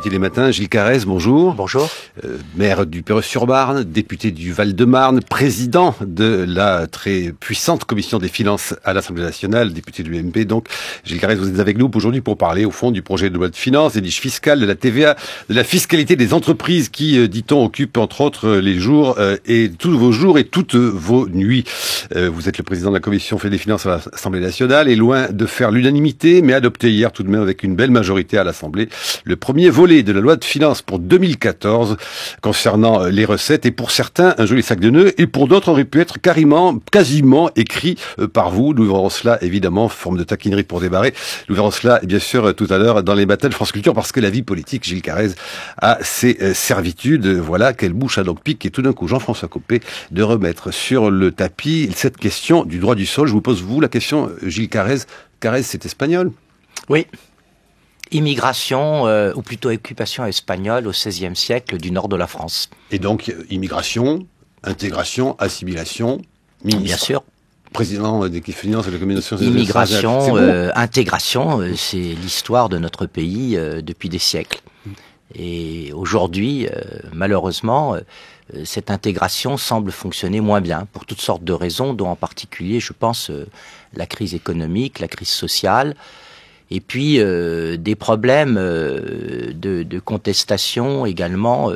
invité les matins, Gilles Carrez, bonjour. Bonjour. Maire du Perreux-sur-Marne, député du Val-de-Marne, président de la très puissante commission des finances à l'Assemblée nationale, député de l'UMP. Donc, Gilles Carrez, vous êtes avec nous aujourd'hui pour parler au fond du projet de loi de finances, des niches fiscales, de la TVA, de la fiscalité des entreprises qui, dit-on, occupent entre autres les jours et tous vos jours et toutes vos nuits. Vous êtes le président de la commission des finances à l'Assemblée nationale et loin de faire l'unanimité, mais adopté hier tout de même avec une belle majorité à l'Assemblée le premier volet de la loi de finances pour 2014 concernant les recettes et pour certains un joli sac de nœuds et pour d'autres aurait pu être quasiment écrit par vous. Nous verrons cela évidemment, forme de taquinerie pour débarrer. Nous verrons cela bien sûr tout à l'heure dans les matins de France Culture parce que la vie politique, Gilles Carrez, a ses servitudes. Voilà, quelle bouche à donc pique et tout d'un coup Jean-François Copé de remettre sur le tapis cette question du droit du sol. Je vous pose vous la question, Gilles Carrez. Carrez, c'est espagnol? Oui. Immigration, ou plutôt occupation espagnole au XVIe siècle du nord de la France. Et donc, immigration, intégration, assimilation, ministre. Bien sûr. Président des finances et de la commission des immigration, intégration, c'est l'histoire de notre pays depuis des siècles. Et aujourd'hui, malheureusement, cette intégration semble fonctionner moins bien pour toutes sortes de raisons, dont en particulier, je pense, la crise économique, la crise sociale, et puis des problèmes de contestation également,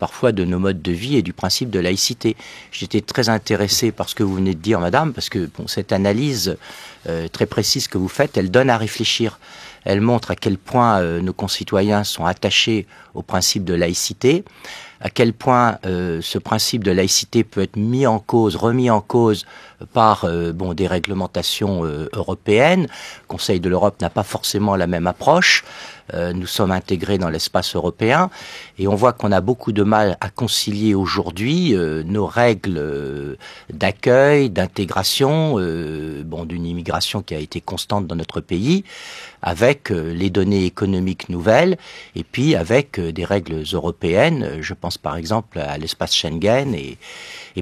parfois de nos modes de vie et du principe de laïcité. J'étais très intéressé par ce que vous venez de dire, madame, parce que bon, cette analyse très précise que vous faites, elle donne à réfléchir. Elle montre à quel point nos concitoyens sont attachés au principe de laïcité, à quel point ce principe de laïcité peut être remis en cause par des réglementations européennes. Le Conseil de l'Europe n'a pas forcément la même approche. Nous sommes intégrés dans l'espace européen et on voit qu'on a beaucoup de mal à concilier aujourd'hui nos règles d'accueil, d'intégration, d'une immigration qui a été constante dans notre pays, avec les données économiques nouvelles et puis avec des règles européennes. Je pense par exemple à l'espace Schengen et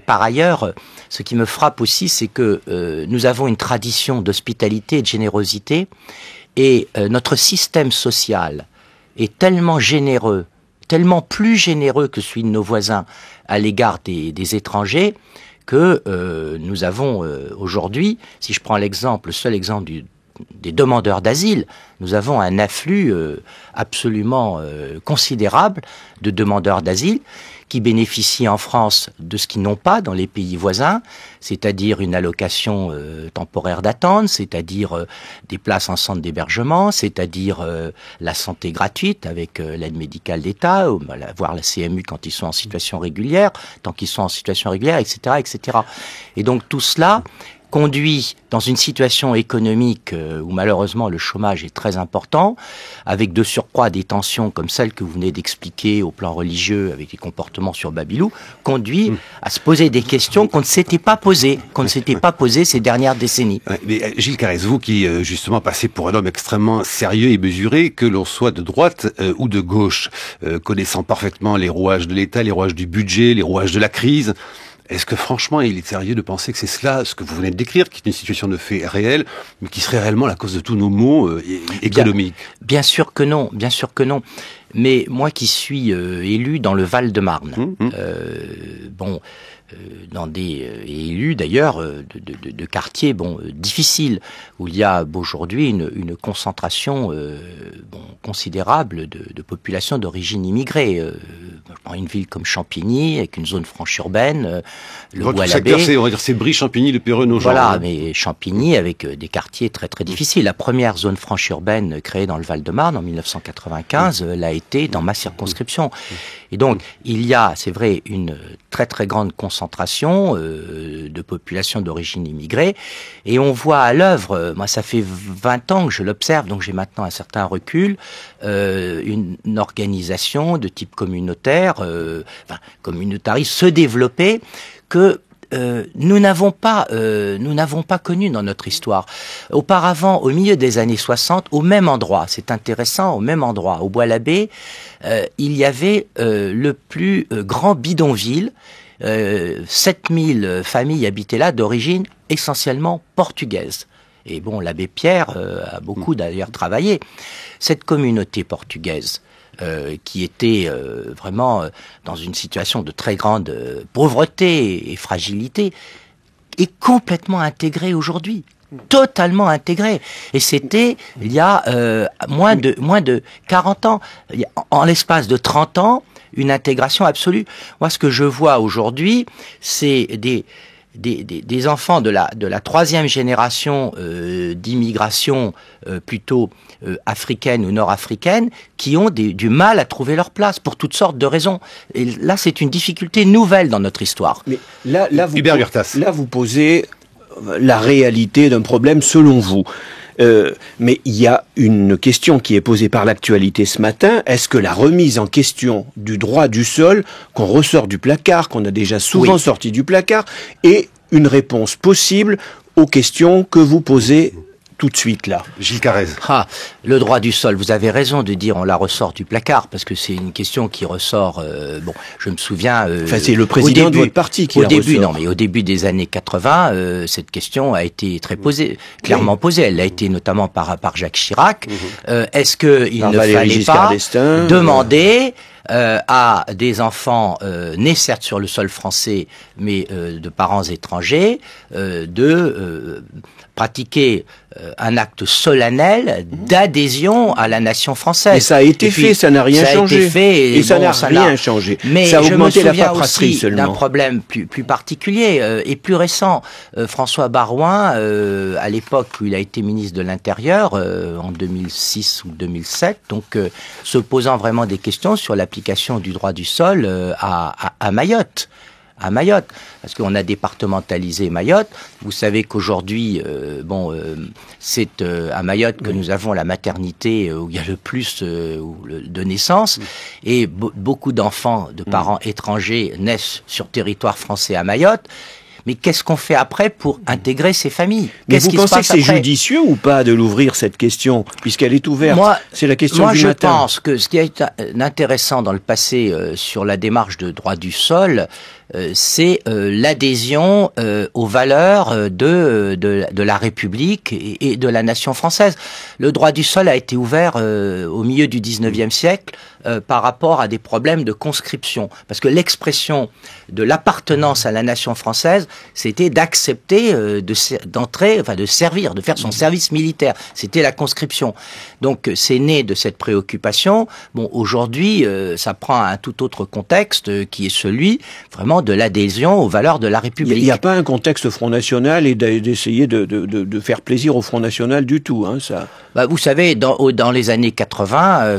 par ailleurs, ce qui me frappe aussi, c'est que nous avons une tradition d'hospitalité et de générosité et notre système social est tellement généreux, tellement plus généreux que celui de nos voisins à l'égard des étrangers que nous avons aujourd'hui, si je prends le seul exemple des demandeurs d'asile, nous avons un afflux absolument considérable de demandeurs d'asile qui bénéficient en France de ce qu'ils n'ont pas dans les pays voisins, c'est-à-dire une allocation temporaire d'attente, c'est-à-dire des places en centre d'hébergement, c'est-à-dire la santé gratuite avec l'aide médicale d'État, voire la CMU quand ils sont en situation régulière, tant qu'ils sont en situation régulière, etc., etc. Et donc tout cela conduit dans une situation économique où malheureusement le chômage est très important, avec de surcroît des tensions comme celles que vous venez d'expliquer au plan religieux avec les comportements sur Babylou, conduit à se poser des questions qu'on ne s'était pas posées, ces dernières décennies. Mais Gilles Carrez, vous qui justement passez pour un homme extrêmement sérieux et mesuré, que l'on soit de droite ou de gauche, connaissant parfaitement les rouages de l'État, les rouages du budget, les rouages de la crise, est-ce que franchement il est sérieux de penser que c'est cela, ce que vous venez de décrire, qui est une situation de fait réelle, mais qui serait réellement la cause de tous nos maux économiques? Bien sûr que non, bien sûr que non. Mais moi qui suis élu dans le Val-de-Marne, élu d'ailleurs de quartiers difficiles où il y a aujourd'hui une concentration considérable de population d'origine immigrée. Je prends une ville comme Champigny avec une zone franche urbaine, le Votre secteur, on va dire, c'est Brie, Champigny, le Perreux, Nogent. Voilà, mais Champigny avec des quartiers très très difficiles. La première zone franche urbaine créée dans le Val-de-Marne en 1995 l'a été dans ma circonscription. Et donc, il y a, c'est vrai, une très très grande concentration de population d'origine immigrée. Et on voit à l'œuvre, moi ça fait 20 ans que je l'observe, donc j'ai maintenant un certain recul, une organisation de type communautariste se développer que nous n'avons pas connu dans notre histoire. Auparavant, au milieu des années 60, au même endroit, c'est intéressant, au même endroit, au Bois-l'Abbé, il y avait le plus grand bidonville. 7000 familles habitaient là d'origine essentiellement portugaise. Et bon, l'abbé Pierre a beaucoup d'ailleurs travaillé. Cette communauté portugaise qui était vraiment dans une situation de très grande pauvreté et fragilité, est complètement intégré aujourd'hui. Totalement intégré. Et c'était il y a moins de 40 ans. En l'espace de 30 ans, une intégration absolue. Moi, ce que je vois aujourd'hui, c'est des enfants de la troisième génération d'immigration plutôt africaine ou nord-africaine qui ont du mal à trouver leur place pour toutes sortes de raisons. Et là, c'est une difficulté nouvelle dans notre histoire. Mais là, vous posez la réalité d'un problème selon vous. Mais il y a une question qui est posée par l'actualité ce matin. Est-ce que la remise en question du droit du sol, qu'on ressort du placard, qu'on a déjà souvent sorti du placard, est une réponse possible aux questions que vous posez tout de suite là? Gilles Carrez. Le droit du sol, vous avez raison de dire on la ressort du placard, parce que c'est une question qui ressort, je me souviens... c'est le président de votre parti qui la ressort. Non, mais au début des années 80, cette question a été très posée, clairement posée. Elle a été notamment par Jacques Chirac. Est-ce qu'il ne fallait pas demander... à des enfants nés certes sur le sol français, mais de parents étrangers, de pratiquer un acte solennel d'adhésion à la nation française. Et ça a été fait, ça n'a rien changé. Et ça n'a rien changé. Mais ça a je me augmenté la souviens paperasserie aussi seulement. d'un problème plus particulier et plus récent. François Baroin, à l'époque où il a été ministre de l'Intérieur, en 2006 ou 2007, donc se posant vraiment des questions sur l'application du droit du sol à Mayotte. À Mayotte, parce qu'on a départementalisé Mayotte. Vous savez qu'aujourd'hui, c'est à Mayotte que nous avons la maternité où il y a le plus de naissances, et beaucoup d'enfants de parents étrangers naissent sur territoire français à Mayotte. Mais qu'est-ce qu'on fait après pour intégrer ces familles? Mais vous pensez que c'est judicieux ou pas de l'ouvrir cette question, puisqu'elle est ouverte? C'est la question du matin. Moi, je pense que ce qui est intéressant dans le passé sur la démarche de droit du sol, c'est l'adhésion aux valeurs de la République et de la nation française. Le droit du sol a été ouvert au milieu du 19e siècle par rapport à des problèmes de conscription. Parce que l'expression de l'appartenance à la nation française, c'était d'accepter d'entrer, de servir, de faire son service militaire. C'était la conscription. Donc c'est né de cette préoccupation. Bon, aujourd'hui, ça prend un tout autre contexte qui est celui vraiment de l'adhésion aux valeurs de la République. Il n'y a pas un contexte Front National et d'essayer de faire plaisir au Front National du tout, hein, ça. Vous savez, dans les années 80,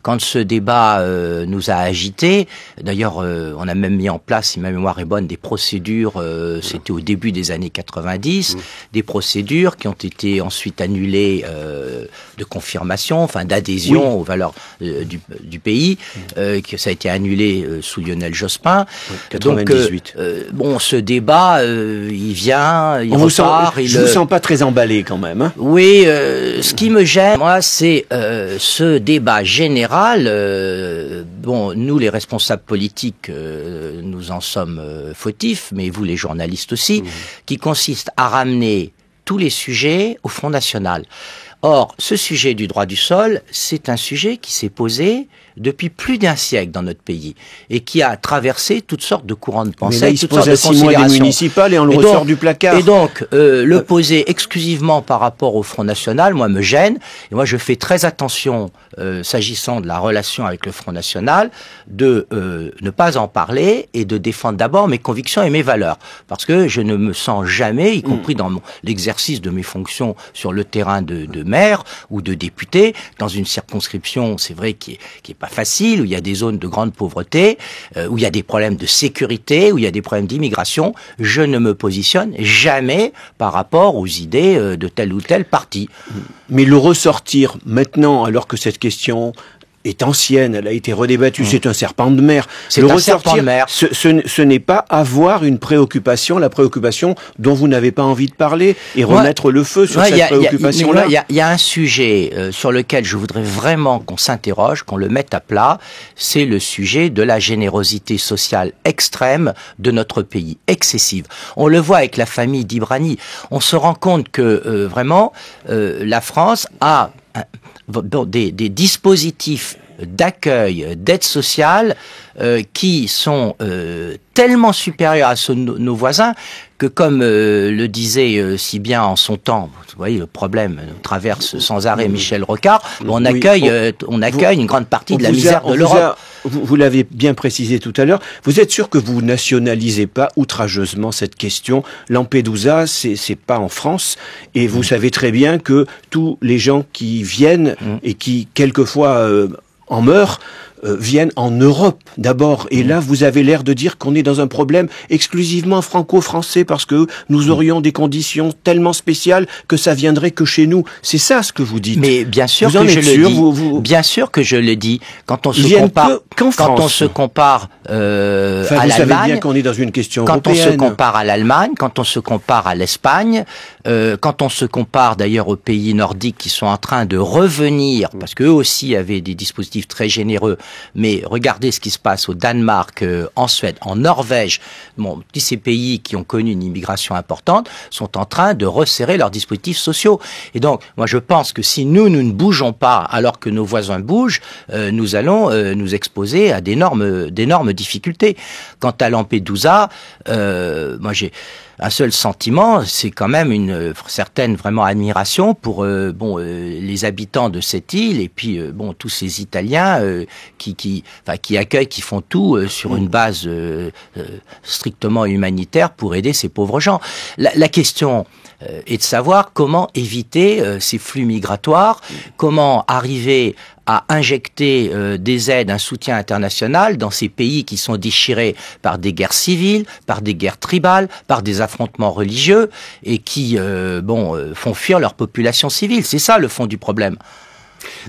quand ce débat nous a agités, d'ailleurs, on a même mis en place, si ma mémoire est bonne, des procédures, c'était au début des années 90, des procédures qui ont été ensuite annulées de confirmation, d'adhésion aux valeurs du pays, que ça a été annulé sous Lionel Jospin. 98. Donc, ce débat, il vient, il repart. Je vous sens pas très emballé quand même. Hein. Oui, ce qui me gêne, moi, c'est ce débat général. Nous, les responsables politiques, nous en sommes fautifs, mais vous, les journalistes aussi, qui consiste à ramener tous les sujets au Front National. Or, ce sujet du droit du sol, c'est un sujet qui s'est posé depuis plus d'un siècle dans notre pays et qui a traversé toutes sortes de courants de pensée, mais là, il se pose à 6 mois des municipales et on le ressort du placard. Et donc, le poser exclusivement par rapport au Front National, moi, me gêne. Et moi, je fais très attention, s'agissant de la relation avec le Front National, de ne pas en parler et de défendre d'abord mes convictions et mes valeurs. Parce que je ne me sens jamais, y compris dans l'exercice de mes fonctions sur le terrain de maire ou de député, dans une circonscription, c'est vrai, qui est pas facile, où il y a des zones de grande pauvreté, où il y a des problèmes de sécurité, où il y a des problèmes d'immigration, je ne me positionne jamais par rapport aux idées de tel ou tel parti. Mais le ressortir maintenant, alors que cette question est ancienne, elle a été redébattue, c'est un serpent de mer. C'est un serpent de mer. Ce n'est pas avoir une préoccupation, la préoccupation dont vous n'avez pas envie de parler et remettre le feu sur cette préoccupation-là. Il y a un sujet sur lequel je voudrais vraiment qu'on s'interroge, qu'on le mette à plat, c'est le sujet de la générosité sociale extrême de notre pays, excessive. On le voit avec la famille d'Ibrani. On se rend compte que vraiment la France a des dispositifs d'accueil, d'aide sociale qui sont tellement supérieurs à ceux de nos voisins que, comme le disait si bien en son temps, vous voyez le problème traverse sans arrêt Michel Rocard, on accueille une grande partie de la misère de l'Europe. Vous l'avez bien précisé tout à l'heure, vous êtes sûr que vous nationalisez pas outrageusement cette question? Lampedusa, c'est pas en France, et vous savez très bien que tous les gens qui viennent et qui quelquefois en meurent, viennent en Europe d'abord. Et là, vous avez l'air de dire qu'on est dans un problème exclusivement franco-français parce que nous aurions des conditions tellement spéciales que ça viendrait que chez nous. C'est ça ce que vous dites. Mais bien sûr que je le dis. Bien sûr que je le dis. Quand on se compare à l'Allemagne, vous savez bien qu'on est dans une question européenne. Quand on se compare à l'Allemagne, quand on se compare à l'Espagne, quand on se compare d'ailleurs aux pays nordiques qui sont en train de revenir, parce qu'eux aussi avaient des dispositifs très généreux. Mais regardez ce qui se passe au Danemark, en Suède, en Norvège. Bon, tous ces pays qui ont connu une immigration importante sont en train de resserrer leurs dispositifs sociaux. Et donc, moi, je pense que si nous ne bougeons pas alors que nos voisins bougent, nous allons nous exposer à d'énormes difficultés. Quant à Lampedusa, moi, j'ai un seul sentiment, c'est quand même une certaine vraiment admiration pour les habitants de cette île et puis tous ces Italiens qui accueillent, qui font tout sur une base strictement humanitaire pour aider ces pauvres gens. La question est de savoir comment éviter ces flux migratoires, comment arriver à injecter des aides, un soutien international dans ces pays qui sont déchirés par des guerres civiles, par des guerres tribales, par des affrontements religieux et qui font fuir leur population civile. C'est ça le fond du problème.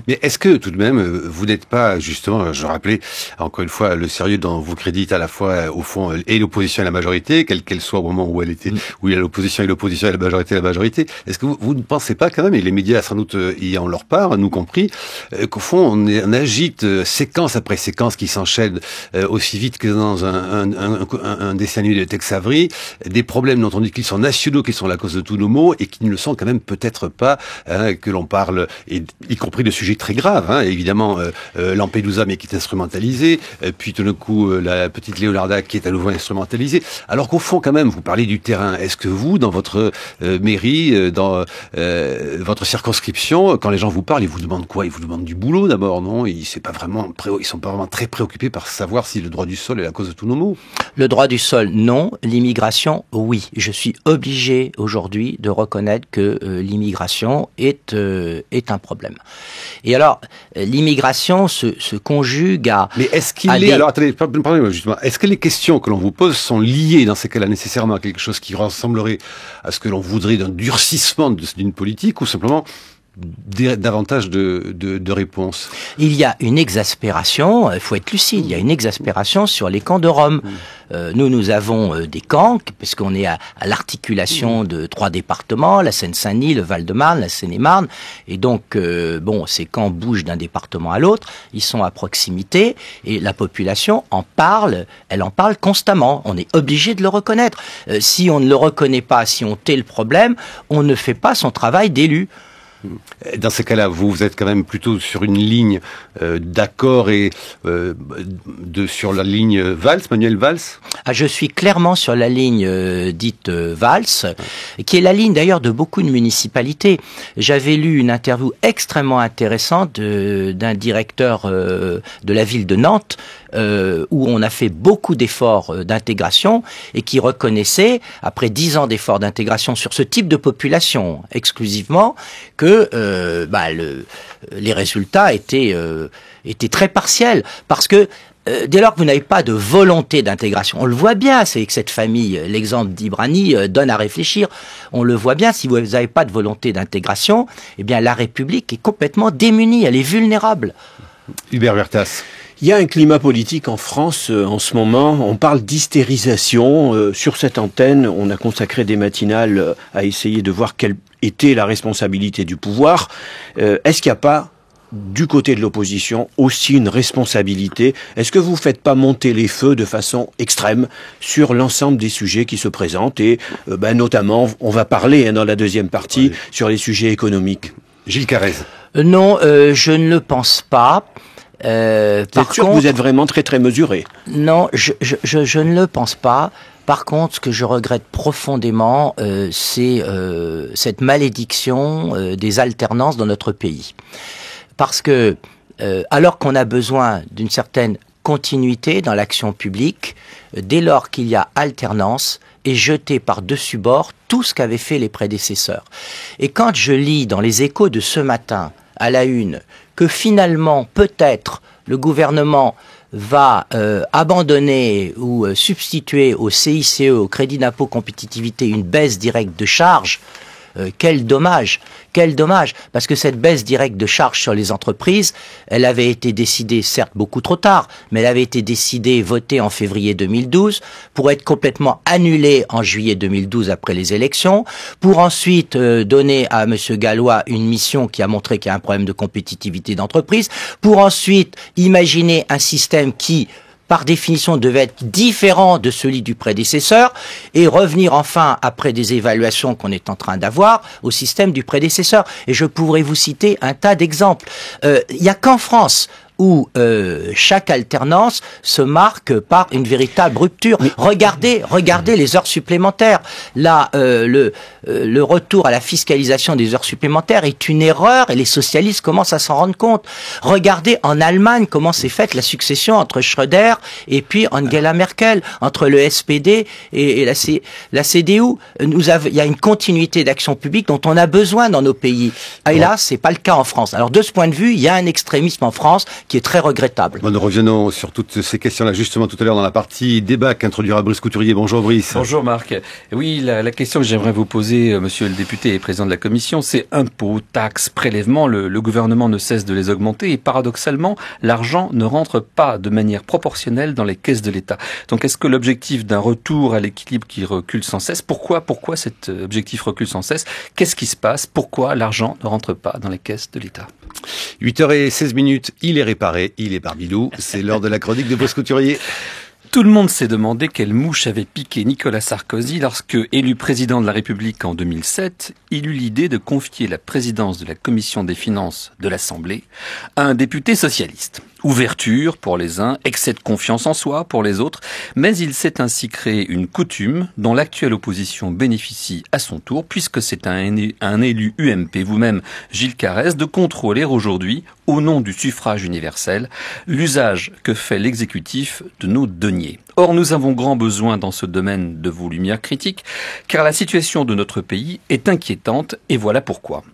Mais est-ce que tout de même, vous n'êtes pas, justement, je rappelais encore une fois le sérieux dont vous crédite à la fois, au fond, et l'opposition et la majorité, quelle qu'elle soit au moment où elle était, où il y a l'opposition et la majorité. Est-ce que vous ne pensez pas quand même, et les médias sans doute y en leur part, nous compris, qu'au fond on agite séquence après séquence qui s'enchaînent aussi vite que dans un dessin animé de Tex Avery, des problèmes dont on dit qu'ils sont nationaux, qu'ils sont la cause de tous nos maux, et qui ne le sont quand même peut-être pas, que l'on parle, y compris de sujets très graves, évidemment Lampedusa mais qui est instrumentalisé, puis tout d'un coup la petite Leonarda qui est à nouveau instrumentalisée, alors qu'au fond quand même vous parlez du terrain. Est-ce que vous, dans votre mairie, dans votre circonscription, quand les gens vous parlent, ils vous demandent quoi? Ils vous demandent du boulot d'abord, non? Ils sont pas vraiment très préoccupés par savoir si le droit du sol est la cause de tous nos maux. Le droit du sol, non. L'immigration, oui. Je suis obligé aujourd'hui de reconnaître que l'immigration est un problème. Et alors, l'immigration se conjugue à... Mais est-ce qu'il est... Alors, attendez, pardonnez-moi justement. Est-ce que les questions que l'on vous pose sont liées, dans ces cas-là, nécessairement à quelque chose qui ressemblerait à ce que l'on voudrait d'un durcissement d'une politique, ou simplement davantage de réponses? Il y a une exaspération, il faut être lucide, il y a une exaspération sur les camps de Rome. Nous avons des camps, parce qu'on est à l'articulation de 3 départements, la Seine-Saint-Denis, le Val-de-Marne, la Seine-et-Marne, et donc, ces camps bougent d'un département à l'autre, ils sont à proximité, et la population en parle, elle en parle constamment, on est obligé de le reconnaître. Si on ne le reconnaît pas, si on tait le problème, on ne fait pas son travail d'élu. Dans ces cas-là, vous êtes quand même plutôt sur une ligne d'accord et sur la ligne Valls, Manuel Valls? Je suis clairement sur la ligne dite Valls, qui est la ligne d'ailleurs de beaucoup de municipalités. J'avais lu une interview extrêmement intéressante d'un directeur de la ville de Nantes, où on a fait beaucoup d'efforts d'intégration et qui reconnaissait, après 10 ans d'efforts d'intégration sur ce type de population exclusivement, que les résultats étaient très partiels. Parce que dès lors que vous n'avez pas de volonté d'intégration, on le voit bien, c'est que cette famille, l'exemple d'Ibrani donne à réfléchir, on le voit bien, si vous n'avez pas de volonté d'intégration, eh bien la République est complètement démunie, elle est vulnérable. Hubert Huertas. Il y a un climat politique en France en ce moment, on parle d'hystérisation. Sur cette antenne, on a consacré des matinales à essayer de voir quelle était la responsabilité du pouvoir. Est-ce qu'il n'y a pas, du côté de l'opposition, aussi une responsabilité? Est-ce que vous ne faites pas monter les feux de façon extrême sur l'ensemble des sujets qui se présentent? Et notamment, on va parler dans la deuxième partie sur les sujets économiques. Gilles Carrez. Non, je ne le pense pas. Par contre, vous êtes vraiment très très mesuré. Non, je ne le pense pas. Par contre, ce que je regrette profondément, c'est cette malédiction des alternances dans notre pays. Parce que, alors qu'on a besoin d'une certaine continuité dans l'action publique, dès lors qu'il y a alternance, est jeté par-dessus bord tout ce qu'avaient fait les prédécesseurs. Et quand je lis dans les Échos de ce matin, à la une, que finalement, peut-être, le gouvernement va abandonner ou substituer au CICE, au Crédit d'impôt compétitivité, une baisse directe de charges, quel dommage, parce que cette baisse directe de charges sur les entreprises, elle avait été décidée, certes beaucoup trop tard, mais elle avait été décidée, votée en février 2012, pour être complètement annulée en juillet 2012 après les élections, pour ensuite donner à M. Gallois une mission qui a montré qu'il y a un problème de compétitivité d'entreprise, pour ensuite imaginer un système qui, par définition, devait être différent de celui du prédécesseur et revenir enfin, après des évaluations qu'on est en train d'avoir, au système du prédécesseur. Et je pourrais vous citer un tas d'exemples. Il n'y a qu'en France où chaque alternance se marque par une véritable rupture. Regardez les heures supplémentaires. Là, le retour à la fiscalisation des heures supplémentaires est une erreur et les socialistes commencent à s'en rendre compte. Regardez en Allemagne comment s'est faite la succession entre Schröder et puis Angela Merkel, entre le SPD et la CDU. Il y a une continuité d'action publique dont on a besoin dans nos pays. Et là, c'est pas le cas en France. Alors de ce point de vue, il y a un extrémisme en France qui est très regrettable. Bon, nous revenons sur toutes ces questions-là justement tout à l'heure dans la partie débat qu'introduira Brice Couturier. Bonjour Brice. Bonjour Marc. Oui, la question que j'aimerais vous poser, monsieur le député et président de la commission, c'est impôts, taxes, prélèvements. Le gouvernement ne cesse de les augmenter et paradoxalement, l'argent ne rentre pas de manière proportionnelle dans les caisses de l'État. Donc est-ce que l'objectif d'un retour à l'équilibre qui recule sans cesse, pourquoi cet objectif recule sans cesse? Qu'est-ce qui se passe? Pourquoi l'argent ne rentre pas dans les caisses de l'État? 8h16, il est réparé, il est Barbilou. C'est l'heure de la chronique de Brice Couturier. Tout le monde s'est demandé quelle mouche avait piqué Nicolas Sarkozy lorsque, élu président de la République en 2007, il eut l'idée de confier la présidence de la commission des finances de l'Assemblée à un député socialiste. Ouverture pour les uns, excès de confiance en soi pour les autres, mais il s'est ainsi créé une coutume dont l'actuelle opposition bénéficie à son tour, puisque c'est un élu UMP, vous-même Gilles Carrez, de contrôler aujourd'hui, au nom du suffrage universel, l'usage que fait l'exécutif de nos deniers. Or, nous avons grand besoin dans ce domaine de vos lumières critiques, car la situation de notre pays est inquiétante, et voilà pourquoi.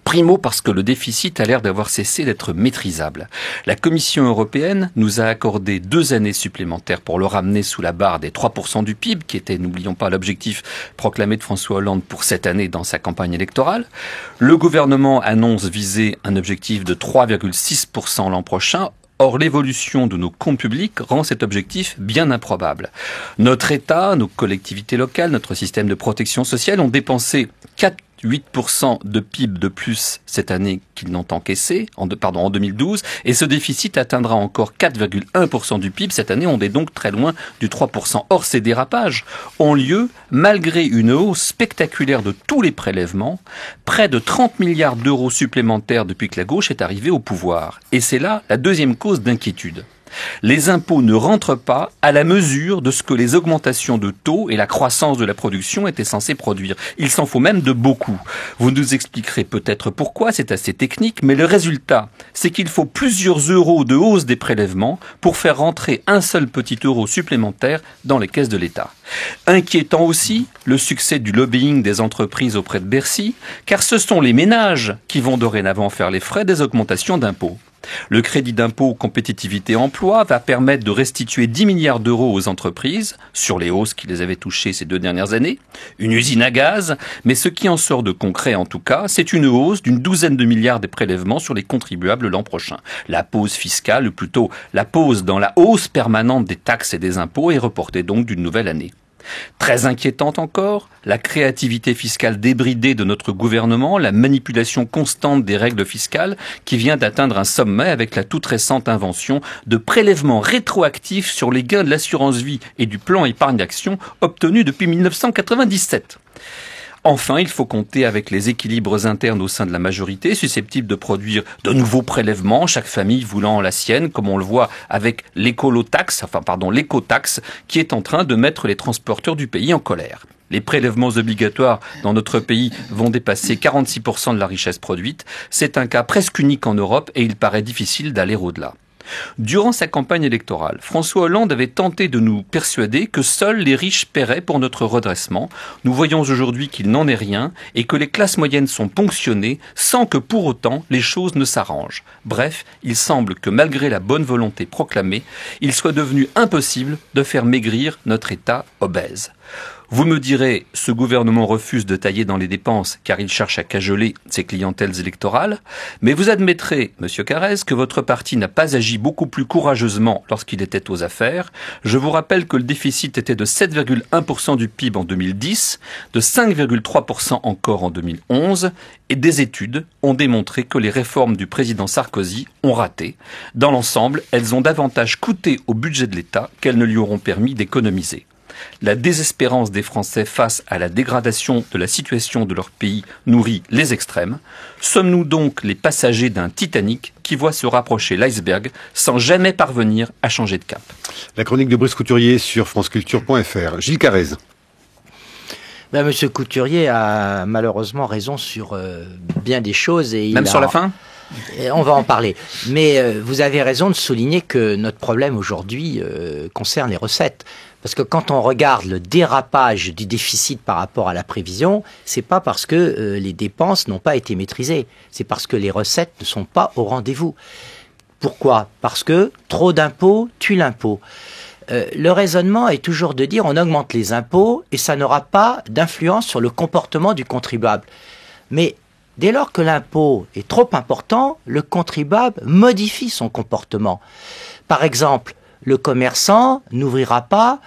Primo, parce que le déficit a l'air d'avoir cessé d'être maîtrisable. La Commission européenne nous a accordé 2 années supplémentaires pour le ramener sous la barre des 3% du PIB, qui était, n'oublions pas, l'objectif proclamé de François Hollande pour cette année dans sa campagne électorale. Le gouvernement annonce viser un objectif de 3,6% l'an prochain. Or, l'évolution de nos comptes publics rend cet objectif bien improbable. Notre État, nos collectivités locales, notre système de protection sociale ont dépensé 8% de PIB de plus cette année qu'ils n'ont encaissé, en 2012, et ce déficit atteindra encore 4,1% du PIB cette année, on est donc très loin du 3%. Or, ces dérapages ont lieu malgré une hausse spectaculaire de tous les prélèvements, près de 30 milliards d'euros supplémentaires depuis que la gauche est arrivée au pouvoir. Et c'est là la deuxième cause d'inquiétude. Les impôts ne rentrent pas à la mesure de ce que les augmentations de taux et la croissance de la production étaient censées produire. Il s'en faut même de beaucoup. Vous nous expliquerez peut-être pourquoi, c'est assez technique, mais le résultat, c'est qu'il faut plusieurs euros de hausse des prélèvements pour faire rentrer un seul petit euro supplémentaire dans les caisses de l'État. Inquiétant aussi, le succès du lobbying des entreprises auprès de Bercy, car ce sont les ménages qui vont dorénavant faire les frais des augmentations d'impôts. Le crédit d'impôt compétitivité emploi va permettre de restituer 10 milliards d'euros aux entreprises sur les hausses qui les avaient touchées ces 2 dernières années. Une usine à gaz, mais ce qui en sort de concret en tout cas, c'est une hausse d'une 12aine de milliards des prélèvements sur les contribuables l'an prochain. La pause fiscale, ou plutôt la pause dans la hausse permanente des taxes et des impôts est reportée donc d'une nouvelle année. Très inquiétante encore, la créativité fiscale débridée de notre gouvernement, la manipulation constante des règles fiscales qui vient d'atteindre un sommet avec la toute récente invention de prélèvements rétroactifs sur les gains de l'assurance vie et du plan épargne action obtenus depuis 1997. Enfin, il faut compter avec les équilibres internes au sein de la majorité, susceptibles de produire de nouveaux prélèvements, chaque famille voulant la sienne, comme on le voit avec l'écotaxe, qui est en train de mettre les transporteurs du pays en colère. Les prélèvements obligatoires dans notre pays vont dépasser 46% de la richesse produite. C'est un cas presque unique en Europe et il paraît difficile d'aller au-delà. Durant sa campagne électorale, François Hollande avait tenté de nous persuader que seuls les riches paieraient pour notre redressement. Nous voyons aujourd'hui qu'il n'en est rien et que les classes moyennes sont ponctionnées sans que pour autant les choses ne s'arrangent. Bref, il semble que malgré la bonne volonté proclamée, il soit devenu impossible de faire maigrir notre État obèse. Vous me direz, ce gouvernement refuse de tailler dans les dépenses car il cherche à cajoler ses clientèles électorales, mais vous admettrez, Monsieur Carrez, que votre parti n'a pas agi beaucoup plus courageusement lorsqu'il était aux affaires. Je vous rappelle que le déficit était de 7,1% du PIB en 2010, de 5,3% encore en 2011, et des études ont démontré que les réformes du président Sarkozy ont raté. Dans l'ensemble, elles ont davantage coûté au budget de l'État qu'elles ne lui auront permis d'économiser. La désespérance des Français face à la dégradation de la situation de leur pays nourrit les extrêmes. Sommes-nous donc les passagers d'un Titanic qui voit se rapprocher l'iceberg sans jamais parvenir à changer de cap? La chronique de Brice Couturier sur franceculture.fr. Gilles Carrez. Monsieur Couturier a malheureusement raison sur bien des choses. Et même sur la fin ? On va en parler. Mais vous avez raison de souligner que notre problème aujourd'hui concerne les recettes. Parce que quand on regarde le dérapage du déficit par rapport à la prévision, c'est pas parce que les dépenses n'ont pas été maîtrisées, c'est parce que les recettes ne sont pas au rendez-vous. Pourquoi ? Parce que trop d'impôts tue l'impôt. Le raisonnement est toujours de dire on augmente les impôts et ça n'aura pas d'influence sur le comportement du contribuable. Mais dès lors que l'impôt est trop important, le contribuable modifie son comportement. Par exemple, le commerçant n'ouvrira pas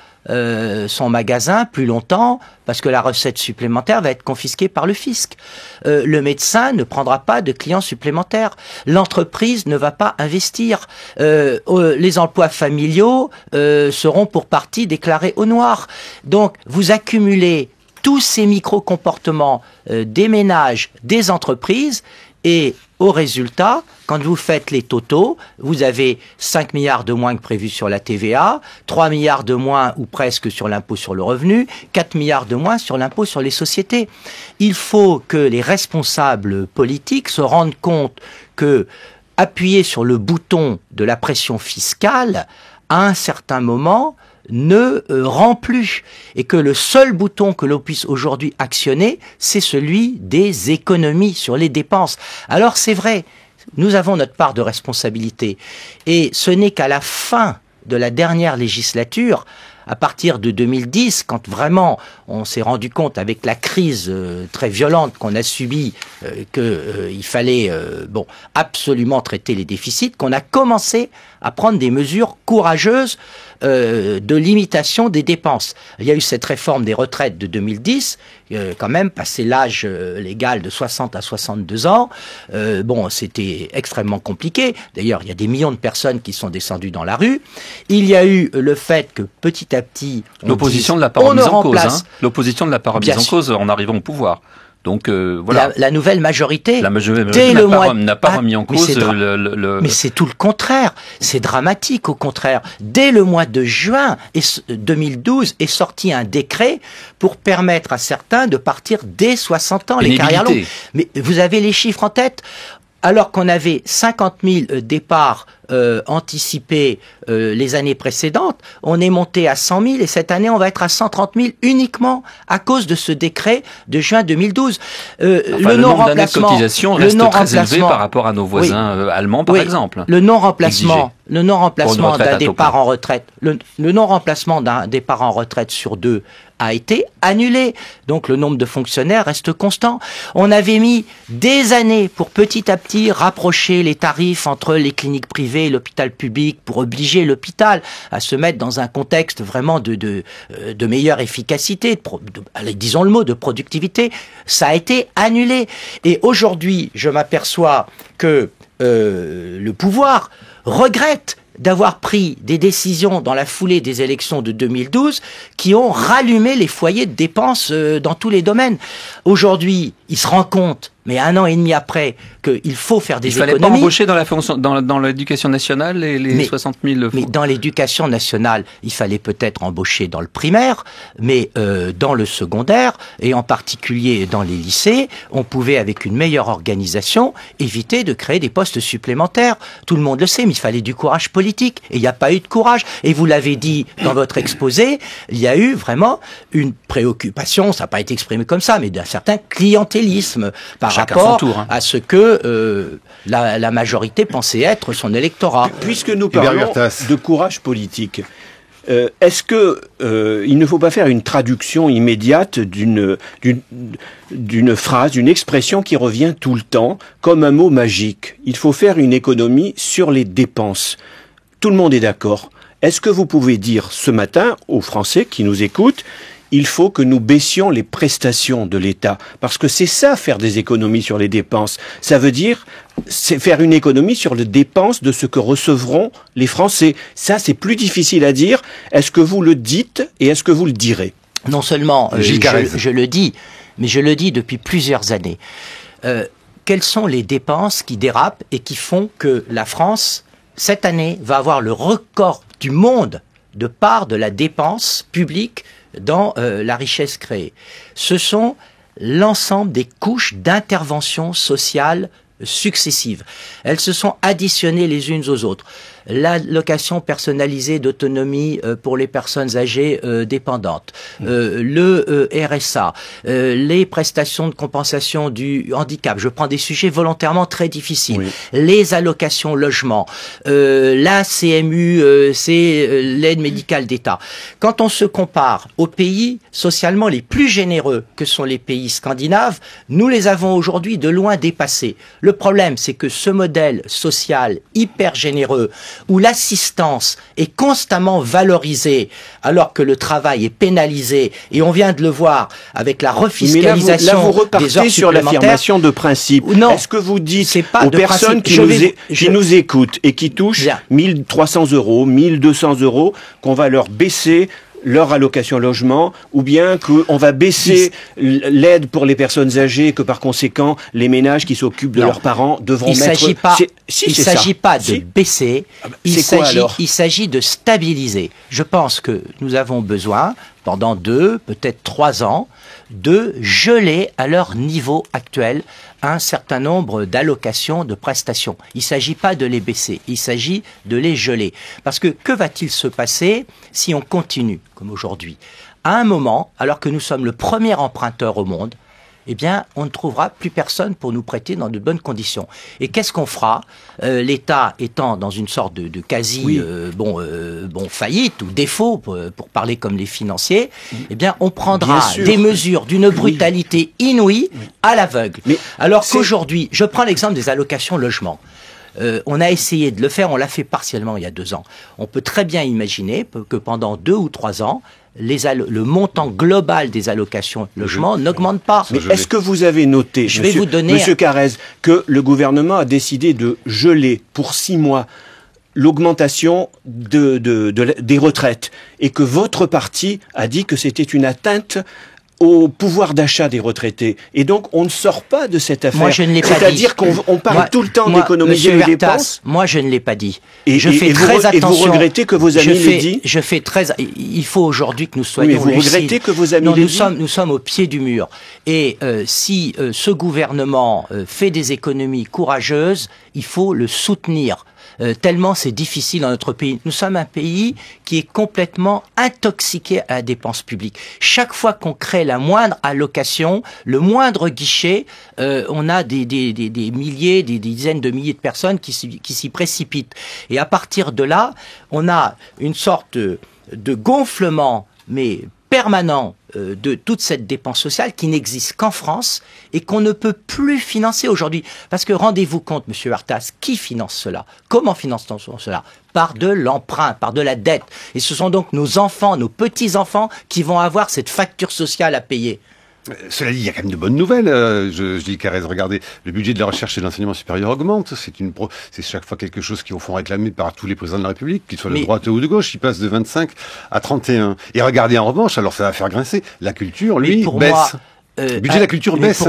son magasin plus longtemps parce que la recette supplémentaire va être confisquée par le fisc. Le médecin ne prendra pas de clients supplémentaires. L'entreprise ne va pas investir. Les emplois familiaux seront pour partie déclarés au noir. Donc, vous accumulez tous ces micro-comportements des ménages, des entreprises et au résultat, quand vous faites les totaux, vous avez 5 milliards de moins que prévu sur la TVA, 3 milliards de moins ou presque sur l'impôt sur le revenu, 4 milliards de moins sur l'impôt sur les sociétés. Il faut que les responsables politiques se rendent compte que appuyer sur le bouton de la pression fiscale, à un certain moment, ne rend plus et que le seul bouton que l'on puisse aujourd'hui actionner, c'est celui des économies sur les dépenses. Alors c'est vrai, nous avons notre part de responsabilité et ce n'est qu'à la fin de la dernière législature, à partir de 2010, quand vraiment on s'est rendu compte avec la crise très violente qu'on a subie qu'il fallait absolument traiter les déficits, qu'on a commencé à prendre des mesures courageuses de limitation des dépenses. Il y a eu cette réforme des retraites de 2010, quand même, passer l'âge légal de 60 à 62 ans, c'était extrêmement compliqué. D'ailleurs, il y a des millions de personnes qui sont descendues dans la rue. Il y a eu le fait que petit à petit... L'opposition ne l'a pas remise en cause. L'opposition ne l'a pas remise en cause en arrivant au pouvoir. Donc voilà. La nouvelle majorité, n'a pas remis en cause Mais c'est tout le contraire. C'est dramatique au contraire. Dès le mois de juin 2012 est sorti un décret pour permettre à certains de partir dès 60 ans, les carrières longues. Mais vous avez les chiffres en tête ? Alors qu'on avait 50 000 départs anticipés les années précédentes, on est monté à 100 000 et cette année on va être à 130 000 uniquement à cause de ce décret de juin 2012. Le nombre d'années de cotisation reste très élevé par rapport à nos voisins allemands par exemple. Le non-remplacement d'un départ en retraite, le non-remplacement d'un départ en retraite sur 2 a été annulé. Donc le nombre de fonctionnaires reste constant. On avait mis des années pour petit à petit rapprocher les tarifs entre les cliniques privées et l'hôpital public pour obliger l'hôpital à se mettre dans un contexte vraiment de meilleure efficacité, disons le mot, de productivité. Ça a été annulé. Et aujourd'hui, je m'aperçois que le pouvoir regrette d'avoir pris des décisions dans la foulée des élections de 2012 qui ont rallumé les foyers de dépenses dans tous les domaines. Aujourd'hui, il se rend compte, mais 1 an et demi après, qu'il faut faire des économies. Il fallait pas embaucher dans la fonction, dans l'éducation nationale les 60 000 Mais dans l'éducation nationale, il fallait peut-être embaucher dans le primaire, mais dans le secondaire, et en particulier dans les lycées, on pouvait, avec une meilleure organisation, éviter de créer des postes supplémentaires. Tout le monde le sait, mais il fallait du courage politique, et il n'y a pas eu de courage. Et vous l'avez dit dans votre exposé, il y a eu vraiment une préoccupation, ça n'a pas été exprimé comme ça, mais d'un certain clientélisme par rapport à ce que la majorité pensait être son électorat. Puisque nous parlons de courage politique, est-ce que il ne faut pas faire une traduction immédiate d'une phrase, d'une expression qui revient tout le temps, comme un mot magique? Il faut faire une économie sur les dépenses. Tout le monde est d'accord. Est-ce que vous pouvez dire ce matin aux Français qui nous écoutent, il faut que nous baissions les prestations de l'État? Parce que c'est ça, faire des économies sur les dépenses. Ça veut dire faire une économie sur les dépenses de ce que recevront les Français. Ça, c'est plus difficile à dire. Est-ce que vous le dites et est-ce que vous le direz? Non seulement je le dis, mais je le dis depuis plusieurs années. Quelles sont les dépenses qui dérapent et qui font que la France, cette année, va avoir le record du monde de part de la dépense publique dans la richesse créée? Ce sont l'ensemble des couches d'intervention sociale successives. Elles se sont additionnées les unes aux autres. L'allocation personnalisée d'autonomie pour les personnes âgées dépendantes, le RSA, les prestations de compensation du handicap. Je prends des sujets volontairement très difficiles. Oui. Les allocations logement, la CMU, c'est l'aide médicale d'État. Quand on se compare aux pays socialement les plus généreux que sont les pays scandinaves, nous les avons aujourd'hui de loin dépassés. Le problème, c'est que ce modèle social hyper généreux, où l'assistance est constamment valorisée alors que le travail est pénalisé, et on vient de le voir avec la refiscalisation là, vous repartez sur l'affirmation de principe. Non, est-ce que vous dites aux personnes qui nous écoutent et qui touchent 1 300 €, 1 200 € qu'on va leur baisser leur allocation logement, ou bien qu'on va baisser l'aide pour les personnes âgées, que par conséquent, les ménages qui s'occupent de leurs parents devront mettre... Il ne s'agit pas de baisser, il s'agit de stabiliser. Je pense que nous avons besoin, pendant 2, peut-être 3 ans, de geler à leur niveau actuel un certain nombre d'allocations, de prestations. Il ne s'agit pas de les baisser, il s'agit de les geler. Parce que va-t-il se passer si on continue, comme aujourd'hui? À un moment, alors que nous sommes le premier emprunteur au monde, eh bien, on ne trouvera plus personne pour nous prêter dans de bonnes conditions. Et qu'est-ce qu'on fera? L'État étant dans une sorte de quasi faillite ou défaut, pour parler comme les financiers, eh bien, on prendra des mesures d'une brutalité inouïe à l'aveugle. Alors qu'aujourd'hui, je prends l'exemple des allocations logement. On a essayé de le faire, on l'a fait partiellement il y a 2 ans. On peut très bien imaginer que pendant 2 ou 3 ans, le montant global des allocations logement n'augmente pas. Mais est-ce que vous avez noté, Monsieur Carrez, que le gouvernement a décidé de geler pour 6 mois l'augmentation des retraites, et que votre parti a dit que c'était une atteinte au pouvoir d'achat des retraités, et donc on ne sort pas de cette affaire? Moi, je ne l'ai pas dit. C'est-à-dire qu'on parle tout le temps d'économiser les dépenses. Moi, je ne l'ai pas dit. Et vous regrettez que vos amis l'aient dit? Il faut aujourd'hui que nous soyons lucides. Vous regrettez que vos amis l'aient dit? Nous sommes au pied du mur. Et si ce gouvernement fait des économies courageuses, il faut le soutenir. Tellement c'est difficile dans notre pays. Nous sommes un pays qui est complètement intoxiqué à la dépense publique. Chaque fois qu'on crée la moindre allocation, le moindre guichet, on a des milliers, des dizaines de milliers de personnes qui s'y précipitent. Et à partir de là, on a une sorte de gonflement, mais permanent, de toute cette dépense sociale qui n'existe qu'en France et qu'on ne peut plus financer aujourd'hui. Parce que rendez-vous compte, Monsieur Huertas, qui finance cela? Comment finance-t-on cela? Par de l'emprunt, par de la dette. Et ce sont donc nos enfants, nos petits-enfants qui vont avoir cette facture sociale à payer. Cela dit, il y a quand même de bonnes nouvelles. Je dis, Carrez, regardez, le budget de la recherche et de l'enseignement supérieur augmente. C'est chaque fois quelque chose qui, au fond, réclamé par tous les présidents de la République, qu'ils soient de droite ou de gauche. Il passe de 25 à 31. Et regardez, en revanche, alors ça va faire grincer, la culture, lui, baisse. Le budget de la culture baisse.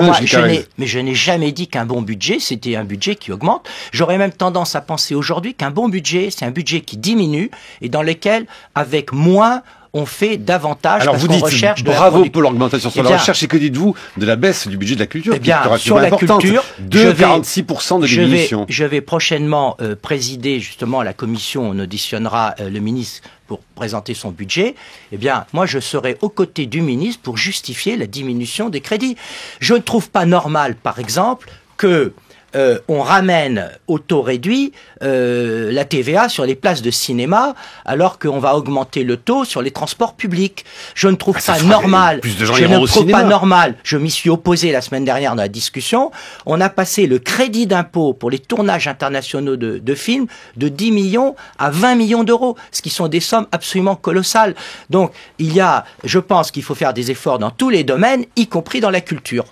Mais je n'ai jamais dit qu'un bon budget, c'était un budget qui augmente. J'aurais même tendance à penser aujourd'hui qu'un bon budget, c'est un budget qui diminue et dans lequel, avec moins, on fait davantage. Alors vous dites bravo pour l'augmentation sur la recherche, et que dites-vous de la baisse du budget de la culture? Eh bien, sur la culture, 46% de diminution. Je vais prochainement présider justement la commission, on auditionnera le ministre pour présenter son budget. Eh bien, moi je serai aux côtés du ministre pour justifier la diminution des crédits. Je ne trouve pas normal, par exemple, que on ramène au taux réduit la TVA sur les places de cinéma, alors qu'on va augmenter le taux sur les transports publics. Je ne trouve pas normal. Je m'y suis opposé la semaine dernière dans la discussion. On a passé le crédit d'impôt pour les tournages internationaux de films de 10 millions à 20 millions d'euros, ce qui sont des sommes absolument colossales. Donc, je pense qu'il faut faire des efforts dans tous les domaines, y compris dans la culture.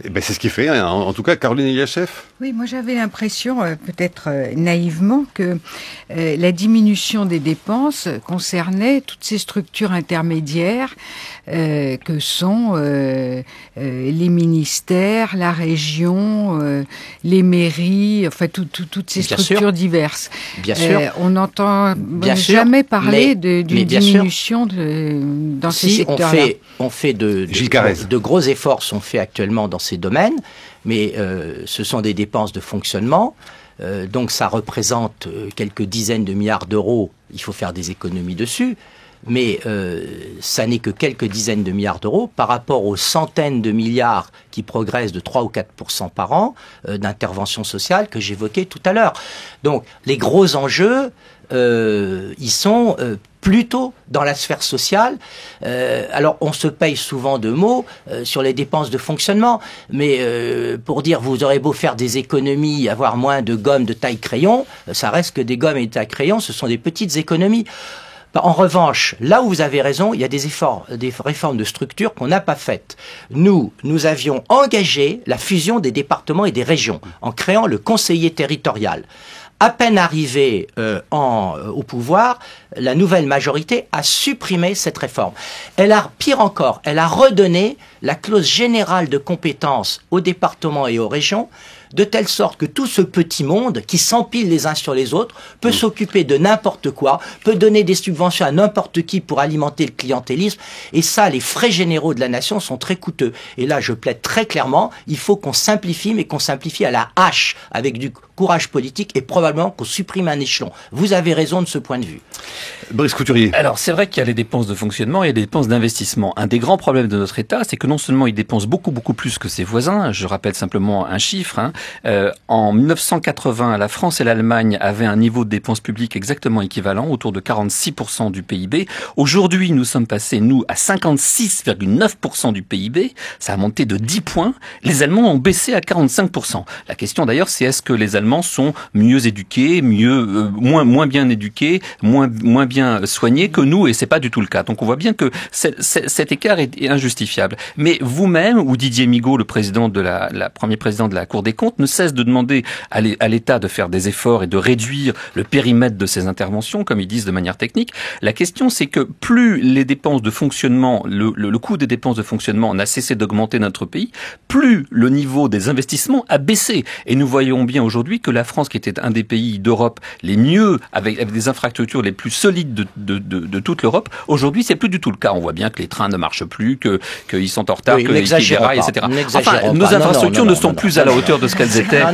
Eh ben c'est ce qui fait, hein. En tout cas, Caroline Eliachev. Oui, moi j'avais l'impression, peut-être naïvement, que la diminution des dépenses concernait toutes ces structures intermédiaires que sont les ministères, la région, les mairies, enfin toutes ces structures diverses. Bien sûr. On n'entend jamais parler d'une diminution dans ces secteurs-là. On fait de gros efforts sont faits actuellement dans ces domaines, mais ce sont des dépenses de fonctionnement, donc ça représente quelques dizaines de milliards d'euros, il faut faire des économies dessus, mais ça n'est que quelques dizaines de milliards d'euros par rapport aux centaines de milliards qui progressent de 3 ou 4% par an d'intervention sociale que j'évoquais tout à l'heure. Donc les gros enjeux, ils sont plutôt dans la sphère sociale. Alors, on se paye souvent de mots sur les dépenses de fonctionnement, mais pour dire vous aurez beau faire des économies, avoir moins de gommes de taille crayon, ça reste que des gommes et de taille crayon, ce sont des petites économies. En revanche, là où vous avez raison, il y a des efforts, des réformes de structure qu'on n'a pas faites. Nous avions engagé la fusion des départements et des régions en créant le conseiller territorial. À peine arrivée au pouvoir, la nouvelle majorité a supprimé cette réforme. Pire encore, elle a redonné la clause générale de compétence aux départements et aux régions, de telle sorte que tout ce petit monde qui s'empile les uns sur les autres peut s'occuper de n'importe quoi, peut donner des subventions à n'importe qui pour alimenter le clientélisme. Et ça, les frais généraux de la nation sont très coûteux. Et là, je plaide très clairement, il faut qu'on simplifie, mais qu'on simplifie à la hache, avec du courage politique, et probablement qu'on supprime un échelon. Vous avez raison de ce point de vue. Brice Couturier. Alors, c'est vrai qu'il y a les dépenses de fonctionnement et les dépenses d'investissement. Un des grands problèmes de notre État, c'est que non seulement il dépense beaucoup plus que ses voisins, je rappelle simplement un chiffre, en 1980, la France et l'Allemagne avaient un niveau de dépenses publiques exactement équivalent, autour de 46% du PIB. Aujourd'hui, nous sommes passés, à 56,9% du PIB. Ça a monté de 10 points. Les Allemands ont baissé à 45%. La question d'ailleurs, c'est est-ce que les Allemands sont mieux éduqués, moins bien éduqués, moins bien soignés que nous, et c'est pas du tout le cas. Donc on voit bien que cet écart est injustifiable. Mais vous-même, ou Didier Migaud, le premier président de la Cour des comptes, ne cesse de demander à l'État de faire des efforts et de réduire le périmètre de ses interventions, comme ils disent de manière technique. La question, c'est que plus les dépenses de fonctionnement, le coût des dépenses de fonctionnement n'a cessé d'augmenter dans notre pays, plus le niveau des investissements a baissé. Et nous voyons bien aujourd'hui que la France, qui était un des pays d'Europe les mieux, avec des infrastructures les plus solides de toute l'Europe, aujourd'hui, c'est plus du tout le cas. On voit bien que les trains ne marchent plus, qu'ils sont en retard, que les rails, etc. Enfin, nos infrastructures ne sont plus à la hauteur de ce qu'elles étaient.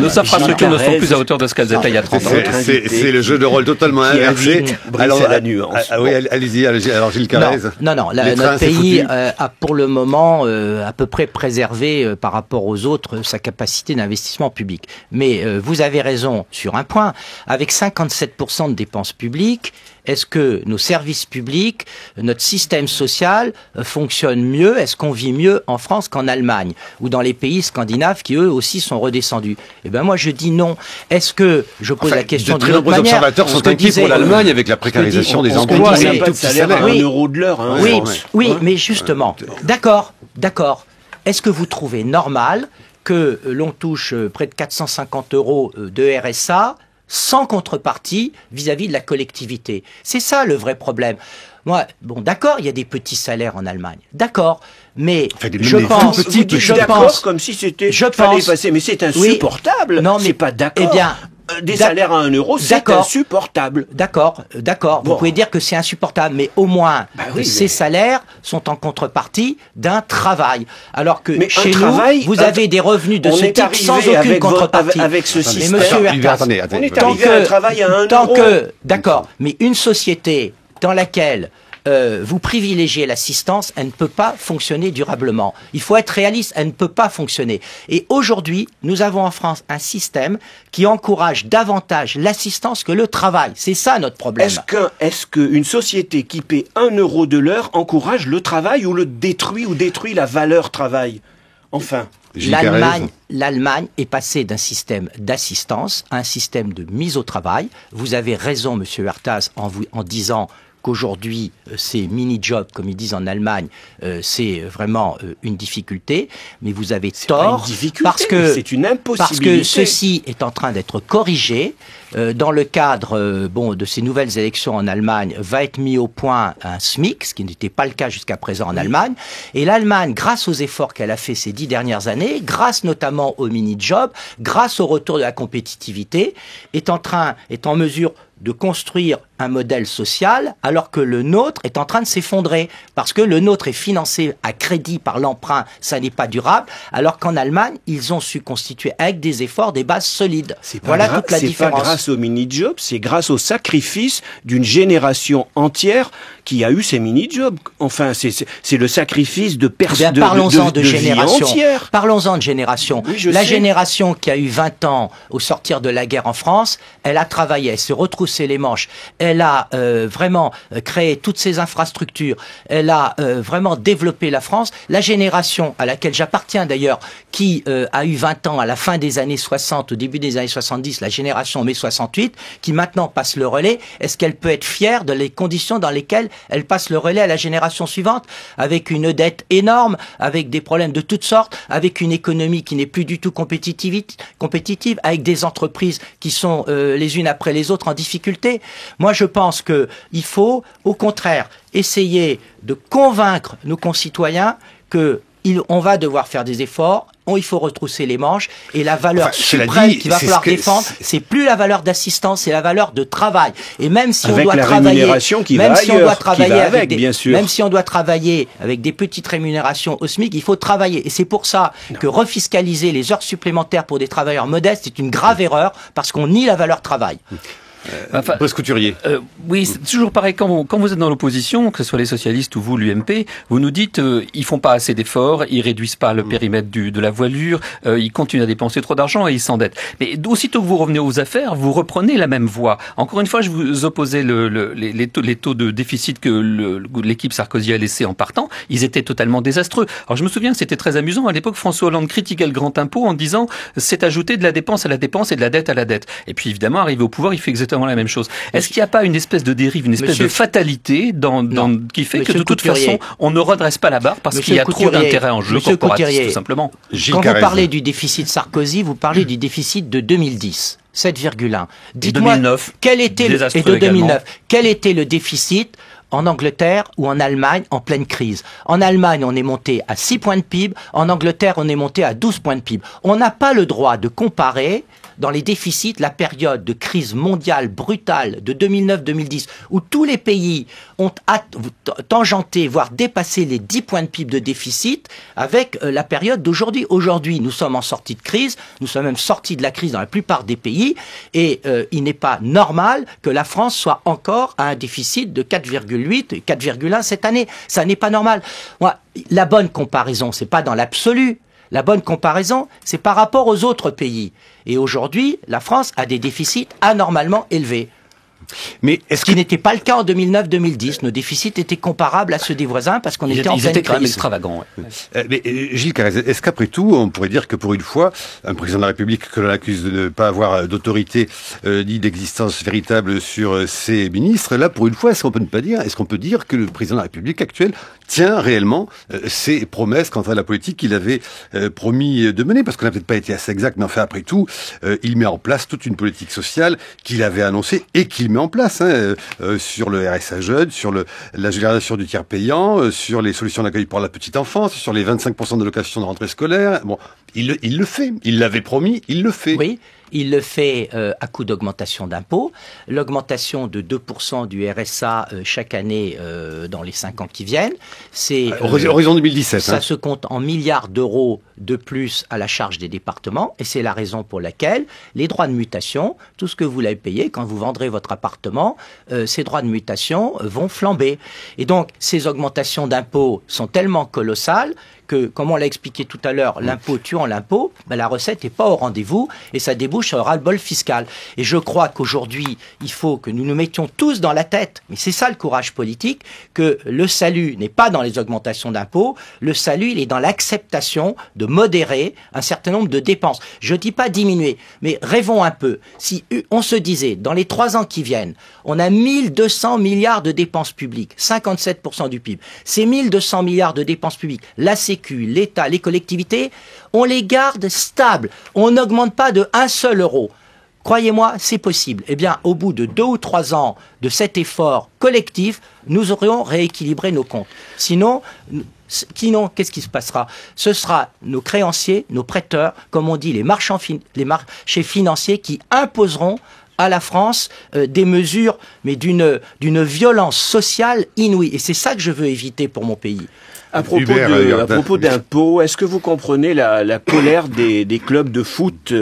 Nos infrastructures ne sont plus à hauteur de ce qu'elles étaient il y a 30 ans. C'est le jeu de rôle totalement inversé. Alors, la nuance. Oui, allez-y. Alors, Gilles Carrez. Notre pays a pour le moment à peu près préservé par rapport aux autres sa capacité d'investissement public. Mais vous avez raison sur un point. Avec 57% de dépenses publiques, est-ce que nos services publics, notre système social fonctionne mieux? Est-ce qu'on vit mieux en France qu'en Allemagne ou dans les pays scandinaves qui eux aussi sont redescendus? Eh ben moi je dis non. Est-ce que je pose la question de l'autre manière? De très nombreux observateurs sont inquiets pour l'Allemagne avec la précarisation des emplois. C'est un salaire à 1 euro de l'heure. Oui, mais justement, d'accord. D'accord. Est-ce que vous trouvez normal que l'on touche près de 450 € de RSA sans contrepartie vis-à-vis de la collectivité? C'est ça le vrai problème. Moi, bon, d'accord, il y a des petits salaires en Allemagne, d'accord, mais je pense, comme si c'était fallait passer, mais c'est insupportable. Oui, non, mais c'est pas d'accord. Eh bien, des salaires à 1 €, c'est insupportable. D'accord. Bon. Vous pouvez dire que c'est insupportable, mais au moins, ces salaires sont en contrepartie d'un travail. Alors que chez nous, vous avez des revenus de ce type sans aucune contrepartie. Avec ce système. Mais monsieur Huertas, on est arrivé à un travail à 1 €. D'accord, mais une société dans laquelle vous privilégiez l'assistance, elle ne peut pas fonctionner durablement. Il faut être réaliste, elle ne peut pas fonctionner. Et aujourd'hui, nous avons en France un système qui encourage davantage l'assistance que le travail. C'est ça notre problème. Est-ce qu'une société qui paie 1 € de l'heure encourage le travail ou le détruit la valeur travail? Enfin. L'Allemagne est passée d'un système d'assistance à un système de mise au travail. Vous avez raison, monsieur Huertas, en disant qu'aujourd'hui, ces mini-jobs, comme ils disent en Allemagne, c'est vraiment une difficulté, mais vous avez tort, parce que c'est une impossibilité. Parce que ceci est en train d'être corrigé. Dans le cadre de ces nouvelles élections en Allemagne, va être mis au point un SMIC, ce qui n'était pas le cas jusqu'à présent en Allemagne. Et l'Allemagne, grâce aux efforts qu'elle a fait ces 10 dernières années, grâce notamment aux mini-jobs, grâce au retour de la compétitivité, est en mesure de construire un modèle social, alors que le nôtre est en train de s'effondrer. Parce que le nôtre est financé à crédit par l'emprunt, ça n'est pas durable, alors qu'en Allemagne, ils ont su constituer avec des efforts des bases solides. Voilà toute la différence. C'est pas grâce aux mini-jobs, c'est grâce au sacrifice d'une génération entière qui a eu ces mini-jobs. Enfin, c'est le sacrifice de personnes de génération entière. Parlons-en de génération. Oui, la génération qui a eu 20 ans au sortir de la guerre en France, elle a travaillé, elle s'est retroussé les manches, elle a vraiment créé toutes ces infrastructures, elle a vraiment développé la France. La génération à laquelle j'appartiens d'ailleurs, qui a eu 20 ans à la fin des années 60, au début des années 70, la génération mai 68, qui maintenant passe le relais, est-ce qu'elle peut être fière de les conditions dans lesquelles elle passe le relais à la génération suivante, avec une dette énorme, avec des problèmes de toutes sortes, avec une économie qui n'est plus du tout compétitive, avec des entreprises qui sont les unes après les autres en difficulté? Moi, je pense qu'il faut, au contraire, essayer de convaincre nos concitoyens qu'on va devoir faire des efforts, il faut retrousser les manches, et la valeur suprême qu'il va falloir défendre, c'est plus la valeur d'assistance, c'est la valeur de travail. Et même si on doit travailler, même si on doit travailler avec des petites rémunérations au SMIC, il faut travailler. Et c'est pour ça que refiscaliser les heures supplémentaires pour des travailleurs modestes, c'est une grave erreur, parce qu'on nie la valeur travail. Brice Couturier. Oui, c'est toujours pareil. Quand vous êtes dans l'opposition, que ce soit les socialistes ou vous, l'UMP, vous nous dites ils font pas assez d'efforts, ils réduisent pas le périmètre de la voilure, ils continuent à dépenser trop d'argent et ils s'endettent. Mais aussitôt que vous revenez aux affaires, vous reprenez la même voie. Encore une fois, je vous opposais les taux de déficit que l'équipe Sarkozy a laissé en partant. Ils étaient totalement désastreux. Alors je me souviens que c'était très amusant. À l'époque, François Hollande critiquait le grand impôt en disant c'est ajouter de la dépense à la dépense et de la dette à la dette. Et puis évidemment, arrivé au pouvoir, il fait exactement la même chose. Est-ce qu'il n'y a pas une espèce de dérive, une espèce de fatalité qui fait que de toute façon, on ne redresse pas la barre parce qu'il y a trop d'intérêts en jeu corporatifs, tout simplement? Quand vous parlez du déficit Sarkozy, vous parlez du déficit de 2010. 7,1. Dites-moi, 2009, quel était le déficit en Angleterre ou en Allemagne en pleine crise? En Allemagne, on est monté à 6 points de PIB. En Angleterre, on est monté à 12 points de PIB. On n'a pas le droit de comparer dans les déficits la période de crise mondiale brutale de 2009-2010 où tous les pays ont tangenté, voire dépassé les 10 points de PIB de déficit avec la période d'aujourd'hui. Aujourd'hui, nous sommes en sortie de crise, nous sommes même sortis de la crise dans la plupart des pays et il n'est pas normal que la France soit encore à un déficit de 4,8 et 4,1 cette année. Ça n'est pas normal. La bonne comparaison, c'est pas dans l'absolu. La bonne comparaison, c'est par rapport aux autres pays. Et aujourd'hui, la France a des déficits anormalement élevés. Mais ce qui n'était pas le cas en 2009-2010. Nos déficits étaient comparables à ceux des voisins parce qu'on était en pleine crise. Ils étaient quand même extravagants. Ouais. Mais Gilles Carrez, est-ce qu'après tout, on pourrait dire que pour une fois, un président de la République que l'on accuse de ne pas avoir d'autorité ni d'existence véritable sur ses ministres, là, pour une fois, est-ce qu'on peut dire que le président de la République actuel tient réellement ses promesses quant à la politique qu'il avait promis de mener? Parce qu'on n'a peut-être pas été assez exact, mais enfin, après tout, il met en place toute une politique sociale qu'il avait annoncée et qu'il met en place, sur le RSA jeune, sur la génération du tiers payant, sur les solutions d'accueil pour la petite enfance, sur les 25% de location de rentrée scolaire. Bon, il le fait. Il l'avait promis, il le fait. Oui. Il le fait à coup d'augmentation d'impôts, l'augmentation de 2% du RSA chaque année dans les 5 ans qui viennent. C'est horizon 2017. Ça se compte en milliards d'euros de plus à la charge des départements, et c'est la raison pour laquelle les droits de mutation, tout ce que vous l'avez payé quand vous vendrez votre appartement, ces droits de mutation vont flamber. Et donc ces augmentations d'impôts sont tellement colossales que, comme on l'a expliqué tout à l'heure, l'impôt tuant l'impôt, la recette n'est pas au rendez-vous et ça débouche sur un ras-le-bol fiscal. Et je crois qu'aujourd'hui, il faut que nous nous mettions tous dans la tête, mais c'est ça le courage politique, que le salut n'est pas dans les augmentations d'impôts, le salut, il est dans l'acceptation de modérer un certain nombre de dépenses. Je ne dis pas diminuer, mais rêvons un peu. Si on se disait, dans les 3 ans qui viennent, on a 1200 milliards de dépenses publiques, 57% du PIB. Ces 1200 milliards de dépenses publiques, la Sécu, l'État, les collectivités, on les garde stables. On n'augmente pas de un seul euro. Croyez-moi, c'est possible. Eh bien, au bout de 2 ou 3 ans de cet effort collectif, nous aurions rééquilibré nos comptes. Sinon, qu'est-ce qui se passera? Ce sera nos créanciers, nos prêteurs, comme on dit, les marchés financiers qui imposeront à la France des mesures, mais d'une violence sociale inouïe. Et c'est ça que je veux éviter pour mon pays. À propos d'impôts, est-ce que vous comprenez la colère des clubs de foot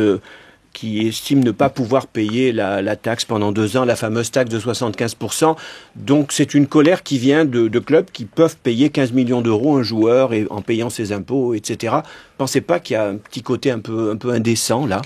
qui estiment ne pas pouvoir payer la taxe pendant 2 ans, la fameuse taxe de 75%. Donc c'est une colère qui vient de clubs qui peuvent payer 15 millions d'euros un joueur et en payant ses impôts, etc. Pensez pas qu'il y a un petit côté un peu indécent là?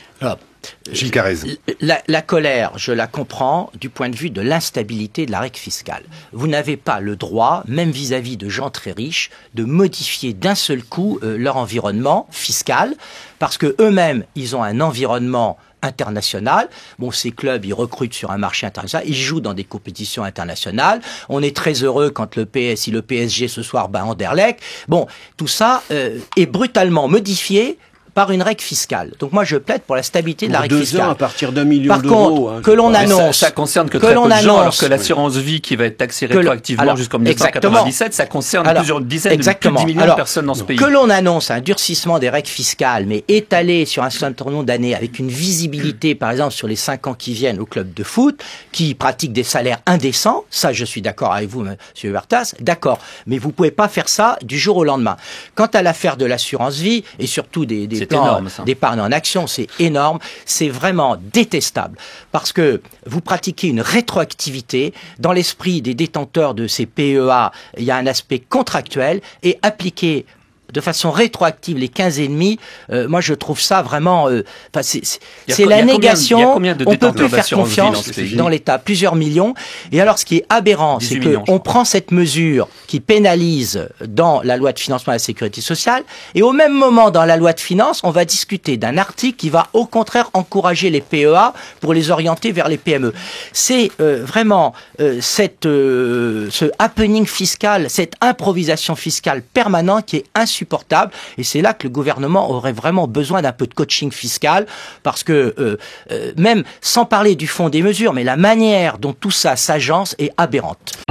Gilles Carrez. La colère, je la comprends du point de vue de l'instabilité de la règle fiscale. Vous n'avez pas le droit, même vis-à-vis de gens très riches, de modifier d'un seul coup leur environnement fiscal, parce que eux-mêmes, ils ont un environnement international. Bon, ces clubs, ils recrutent sur un marché international, ils jouent dans des compétitions internationales. On est très heureux quand le PSG ce soir bat Anderlecht. Bon, tout ça est brutalement modifié par une règle fiscale. Donc moi je plaide pour la stabilité de la règle fiscale. 2 ans à partir d'1 million d'euros. Par contre, que l'on annonce... Ça concerne que très peu de gens, alors que l'assurance vie qui va être taxée rétroactivement jusqu'en 1997, ça concerne plusieurs dizaines plus de 10 millions de personnes dans ce pays. Que l'on annonce un durcissement des règles fiscales, mais étalé sur un certain nombre d'années, avec une visibilité, par exemple, sur les 5 ans qui viennent au club de foot, qui pratiquent des salaires indécents, ça je suis d'accord avec vous, M. Huertas, d'accord. Mais vous pouvez pas faire ça du jour au lendemain. Quant à l'affaire de l'assurance vie, et surtout des d'épargne en action, c'est énorme, c'est vraiment détestable parce que vous pratiquez une rétroactivité. Dans l'esprit des détenteurs de ces PEA, il y a un aspect contractuel et appliqué de façon rétroactive les 15,5, moi je trouve ça vraiment... c'est la négation, on peut plus faire confiance dans l'État, plusieurs millions. Et alors ce qui est aberrant, c'est qu'on prend cette mesure qui pénalise dans la loi de financement de la sécurité sociale, et au même moment dans la loi de finances, on va discuter d'un article qui va au contraire encourager les PEA pour les orienter vers les PME. C'est vraiment ce happening fiscal, cette improvisation fiscale permanente qui est insupportable. Et c'est là que le gouvernement aurait vraiment besoin d'un peu de coaching fiscal, parce que même sans parler du fond des mesures, mais la manière dont tout ça s'agence est aberrante.